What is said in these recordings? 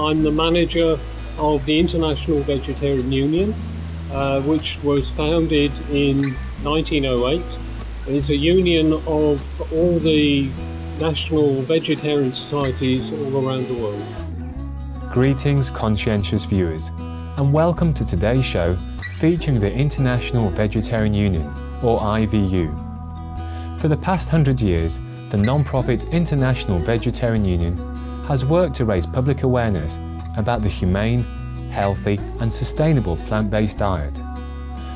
I'm the manager of the International Vegetarian Union, which was founded in 1908. It's a union of all the national vegetarian societies all around the world. Greetings, conscientious viewers, and welcome to today's show featuring the International Vegetarian Union, or IVU. For the past 100 years, the non-profit International Vegetarian Union has worked to raise public awareness about the humane, healthy and sustainable plant-based diet.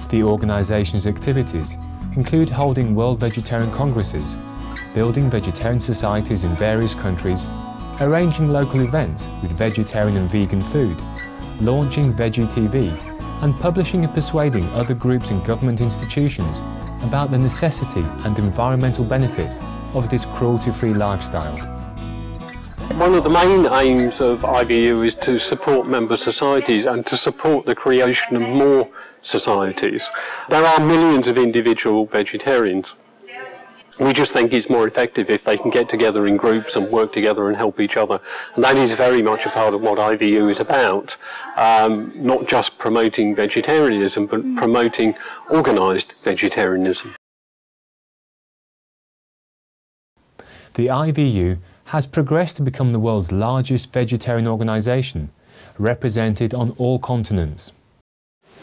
The organisation's activities include holding World Vegetarian Congresses, building vegetarian societies in various countries, arranging local events with vegetarian and vegan food, launching Veggie TV, and publishing and persuading other groups and government institutions about the necessity and environmental benefits of this cruelty-free lifestyle. One of the main aims of IVU is to support member societies and to support the creation of more societies. There are millions of individual vegetarians. We just think it's more effective if they can get together in groups and work together and help each other. And that is very much a part of what IVU is about, not just promoting vegetarianism, but promoting organised vegetarianism. The IVU has progressed to become the world's largest vegetarian organisation, represented on all continents.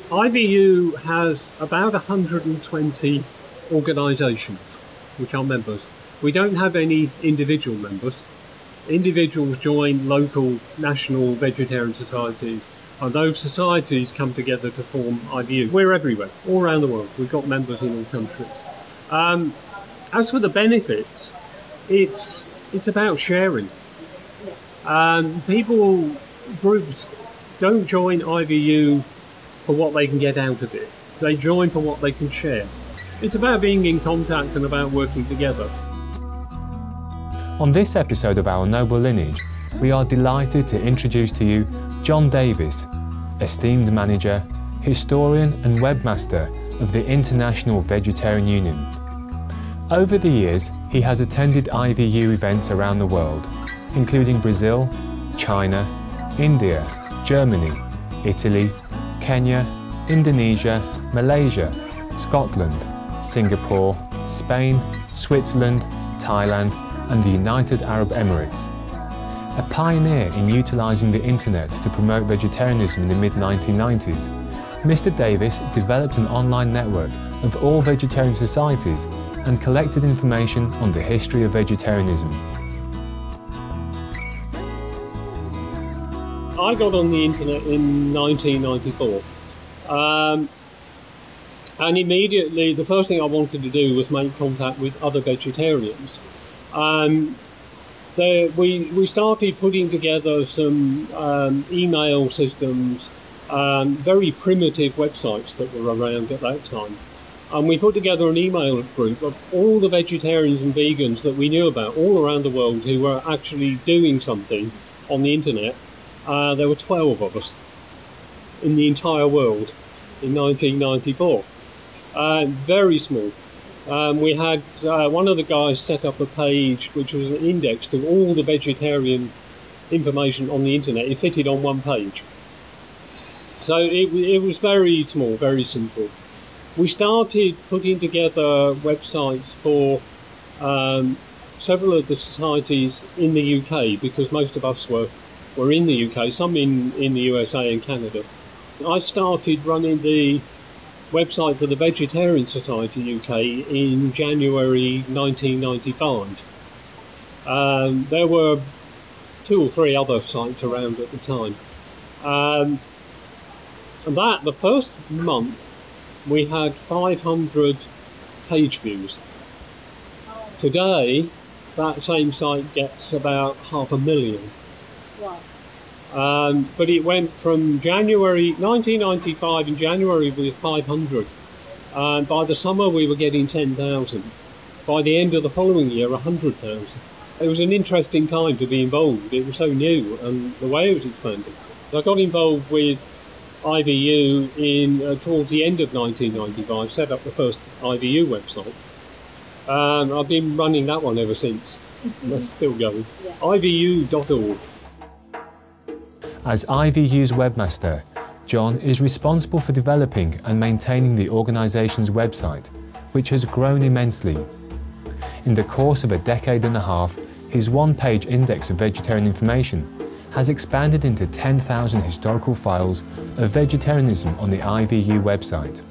IVU has about 120 organisations which are members. We don't have any individual members. Individuals join local national vegetarian societies, and those societies come together to form IVU. We're everywhere, all around the world. We've got members in all countries. As for the benefits, it's about sharing. Groups don't join IVU for what they can get out of it. They join for what they can share. It's about being in contact and about working together. On this episode of Our Noble Lineage, we are delighted to introduce to you John Davis, esteemed manager, historian and webmaster of the International Vegetarian Union. Over the years, he has attended IVU events around the world, including Brazil, China, India, Germany, Italy, Kenya, Indonesia, Malaysia, Scotland, Singapore, Spain, Switzerland, Thailand and the United Arab Emirates. A pioneer in utilising the internet to promote vegetarianism in the mid-1990s, Mr. Davis developed an online network of all vegetarian societies and collected information on the history of vegetarianism. I got on the internet in 1994. And immediately, the first thing I wanted to do was make contact with other vegetarians. We started putting together some email systems, very primitive websites that were around at that time. And we put together an email group of all the vegetarians and vegans that we knew about all around the world who were actually doing something on the internet. There were 12 of us in the entire world in 1994. Very small. We had one of the guys set up a page which was an index to all the vegetarian information on the internet. It fitted on one page. So it was very small, very simple. We started putting together websites for several of the societies in the UK, because most of us were in the UK, some in the USA and Canada. I started running the website for the Vegetarian Society UK in January 1995. There were 2 or 3 other sites around at the time. And the first month we had 500 page views. Today that same site gets about 500,000. Wow. But it went from January 1995, in January we were 500, and by the summer we were getting 10,000. By the end of the following year, 100,000. It was an interesting time to be involved. It was so new, and the way it was expanding. I got involved with IVU towards the end of 1995, set up the first IVU website. I've been running that one ever since. That's still going. Yeah. IVU.org. As IVU's webmaster, John is responsible for developing and maintaining the organisation's website, which has grown immensely. In the course of a decade and a half, his one-page index of vegetarian information has expanded into 10,000 historical files of vegetarianism on the IVU website.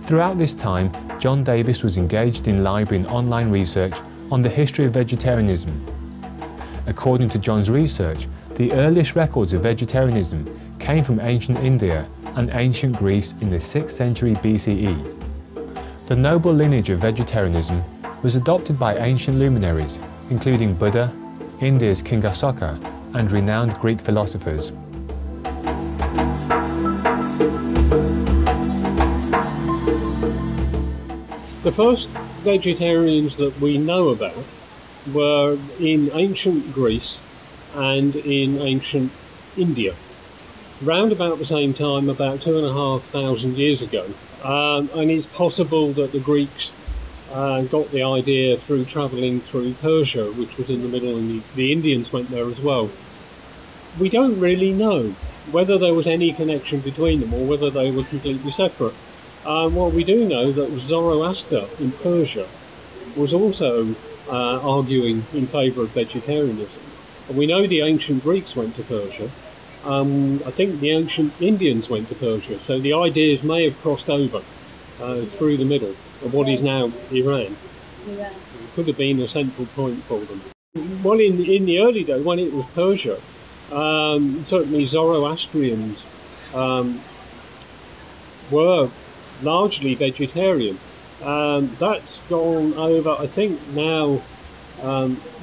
Throughout this time, John Davis was engaged in library and online research on the history of vegetarianism. According to John's research, the earliest records of vegetarianism came from ancient India and ancient Greece in the 6th century BCE. The noble lineage of vegetarianism was adopted by ancient luminaries, including Buddha, India's King Asoka, and renowned Greek philosophers. The first vegetarians that we know about were in ancient Greece and in ancient India, round about the same time, about 2,500 years ago. And it's possible that the Greeks got the idea through travelling through Persia, which was in the middle, and the Indians went there as well. We don't really know whether there was any connection between them or whether they were completely separate. What we do know that Zoroaster in Persia was also arguing in favour of vegetarianism. And we know the ancient Greeks went to Persia. I think the ancient Indians went to Persia, so the ideas may have crossed over through the middle of what is now Iran. It could have been a central point for them. Well, in the early days, when it was Persia, certainly Zoroastrians were largely vegetarian. That's gone over, I think now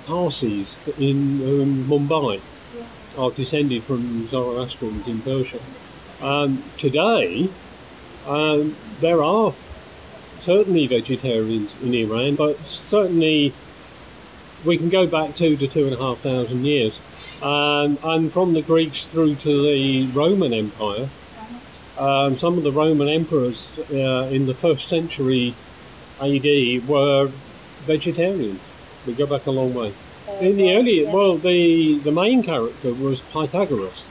Parsis in Mumbai are descended from Zoroastrians in Persia. Today, there are certainly vegetarians in Iran, but certainly we can go back 2,000 to 2,500 years. And from the Greeks through to the Roman Empire, some of the Roman emperors in the 1st century AD were vegetarians. We go back a long way. In the early, well, the main character was Pythagoras,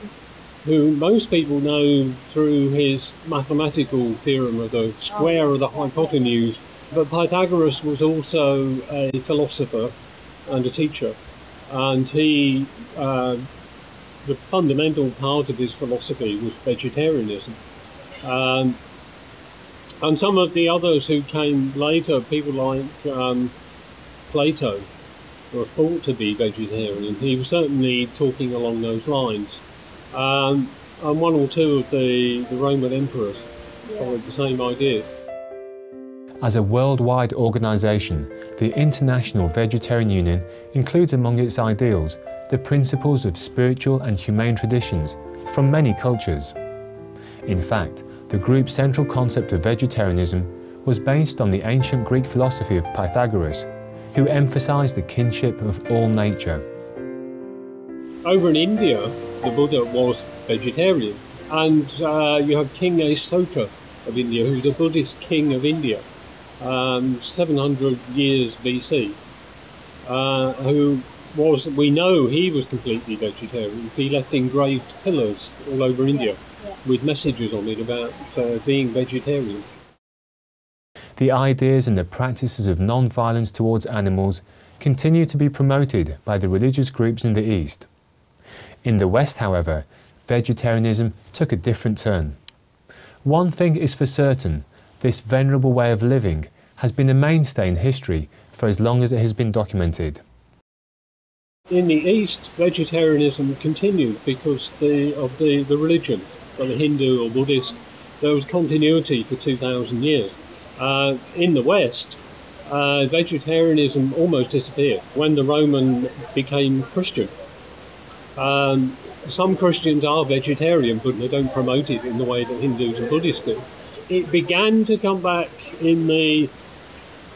who most people know through his mathematical theorem of the square of the hypotenuse. But Pythagoras was also a philosopher and a teacher, and he, the fundamental part of his philosophy was vegetarianism. And some of the others who came later, people like Plato, were thought to be vegetarian. He was certainly talking along those lines. And one or two of the Roman emperors followed the same ideas. As a worldwide organisation, the International Vegetarian Union includes among its ideals the principles of spiritual and humane traditions from many cultures. In fact, the group's central concept of vegetarianism was based on the ancient Greek philosophy of Pythagoras, who emphasised the kinship of all nature. Over in India, the Buddha was vegetarian, and you have King Asoka of India, who's the Buddhist king of India, 700 years BC, who was, we know he was completely vegetarian. He left engraved pillars all over India with messages on it about being vegetarian. The ideas and the practices of non-violence towards animals continue to be promoted by the religious groups in the East. In the West, however, vegetarianism took a different turn. One thing is for certain, this venerable way of living has been a mainstay in history for as long as it has been documented. In the East, vegetarianism continued because of the religion, whether Hindu or Buddhist. There was continuity for 2,000 years. In the West, vegetarianism almost disappeared when the Roman became Christian. Some Christians are vegetarian, but they don't promote it in the way that Hindus and Buddhists do. It began to come back in the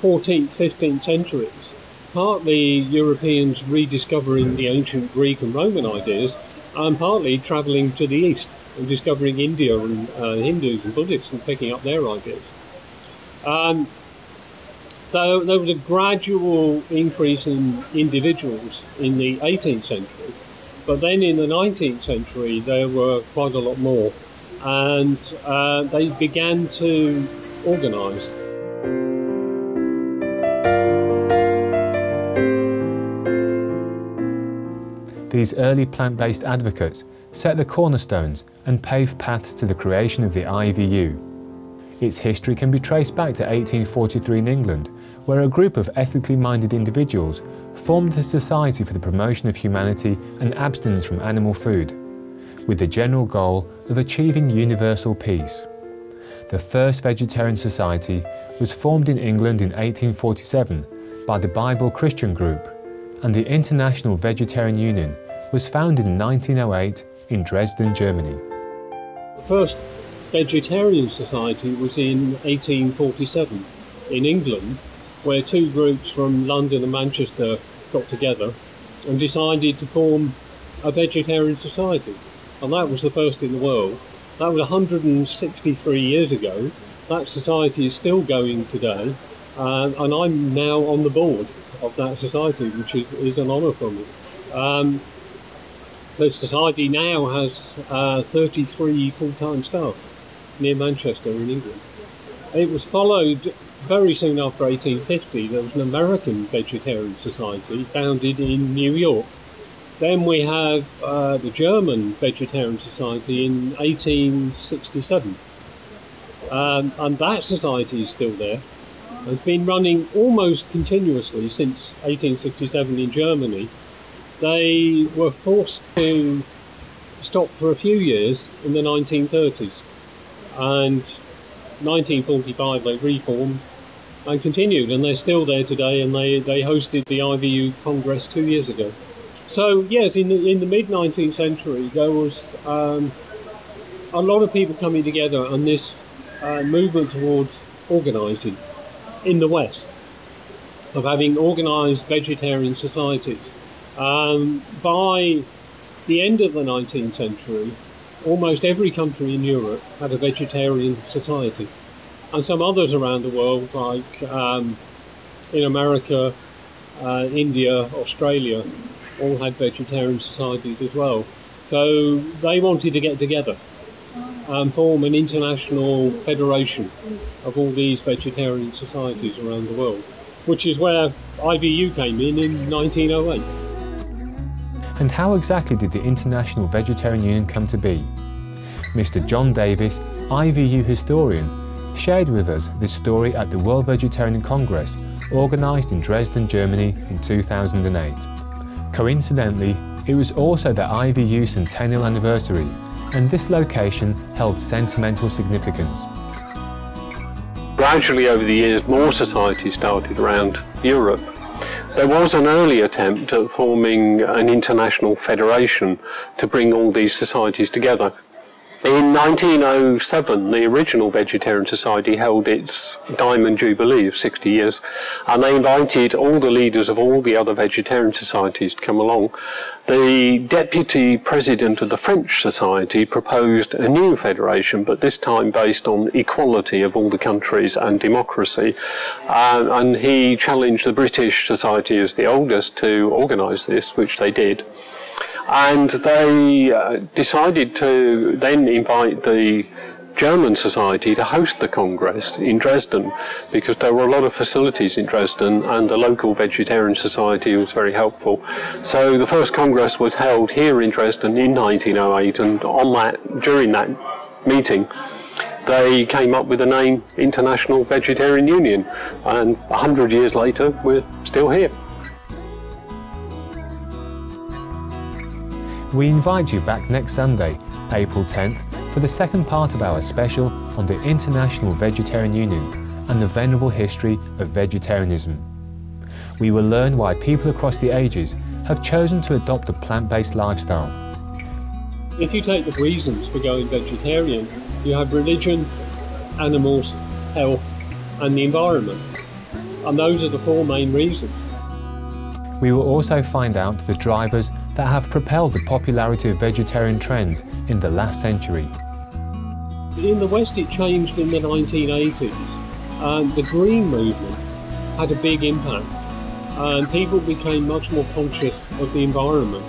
14th, 15th centuries, partly Europeans rediscovering the ancient Greek and Roman ideas, and partly travelling to the East and discovering India and Hindus and Buddhists and picking up their ideas. There was a gradual increase in individuals in the 18th century, But then in the 19th century, there were quite a lot more, and they began to organise. These early plant-based advocates set the cornerstones and paved paths to the creation of the IVU. Its history can be traced back to 1843 in England, where a group of ethically minded individuals formed a society for the promotion of humanity and abstinence from animal food, with the general goal of achieving universal peace. The first vegetarian society was formed in England in 1847 by the Bible Christian group, and the International Vegetarian Union was founded in 1908 in Dresden, Germany. The first vegetarian society was in 1847 in England, where two groups from London and Manchester got together and decided to form a vegetarian society. And that was the first in the world. That was 163 years ago. That society is still going today, and I'm now on the board of that society, which is an honour for me. The society now has 33 full-time staff near Manchester in England. It was followed very soon after 1850. There was an American vegetarian society founded in New York. Then we have the German Vegetarian Society in 1867. And that society is still there. It's been running almost continuously since 1867 in Germany. They were forced to stop for a few years in the 1930s. And 1945 they reformed and continued, and they're still there today, and they hosted the IVU Congress 2 years ago. So yes, in the mid-19th century there was a lot of people coming together, and this movement towards organising in the West, of having organised vegetarian societies. By the end of the 19th century, almost every country in Europe had a vegetarian society, and some others around the world, like in America, India, Australia, all had vegetarian societies as well. So they wanted to get together and form an international federation of all these vegetarian societies around the world, which is where IVU came in 1908. And how exactly did the International Vegetarian Union come to be? Mr. John Davis, IVU historian, shared with us this story at the World Vegetarian Congress, organised in Dresden, Germany in 2008. Coincidentally, it was also the IVU centennial anniversary, and this location held sentimental significance. Gradually over the years, more societies started around Europe. There was an early attempt at forming an international federation to bring all these societies together. In 1907, the original Vegetarian Society held its Diamond Jubilee of 60 years, and they invited all the leaders of all the other vegetarian societies to come along. The deputy president of the French Society proposed a new federation, but this time based on equality of all the countries and democracy, and he challenged the British Society as the oldest to organise this, which they did. And they decided to then invite the German Society to host the Congress in Dresden, because there were a lot of facilities in Dresden and the local Vegetarian Society was very helpful. So the first Congress was held here in Dresden in 1908, and during that meeting they came up with the name International Vegetarian Union, and 100 years later we're still here. We invite you back next Sunday, April 10th, for the second part of our special on the International Vegetarian Union and the venerable history of vegetarianism. We will learn why people across the ages have chosen to adopt a plant-based lifestyle. If you take the reasons for going vegetarian, you have religion, animals, health, and the environment. And those are the four main reasons. We will also find out the drivers that have propelled the popularity of vegetarian trends in the last century. In the West it changed in the 1980s, and the green movement had a big impact, and people became much more conscious of the environment.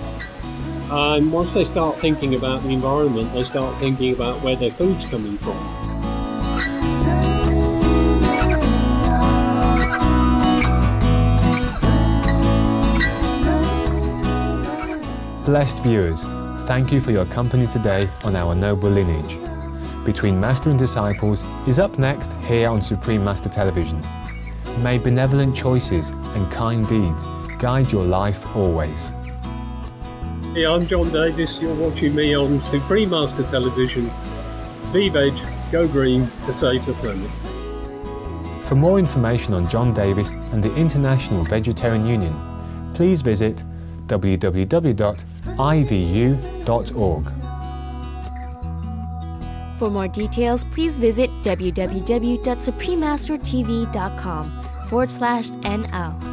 And once they start thinking about the environment, they start thinking about where their food's coming from. Blessed viewers, thank you for your company today on our noble lineage. Between Master and Disciples is up next here on Supreme Master Television. May benevolent choices and kind deeds guide your life always. Hey, I'm John Davis. You're watching me on Supreme Master Television. Be veg, go green to save the planet. For more information on John Davis and the International Vegetarian Union, please visit www.ivu.org. For more details, please visit www.suprememastertv.com/NL.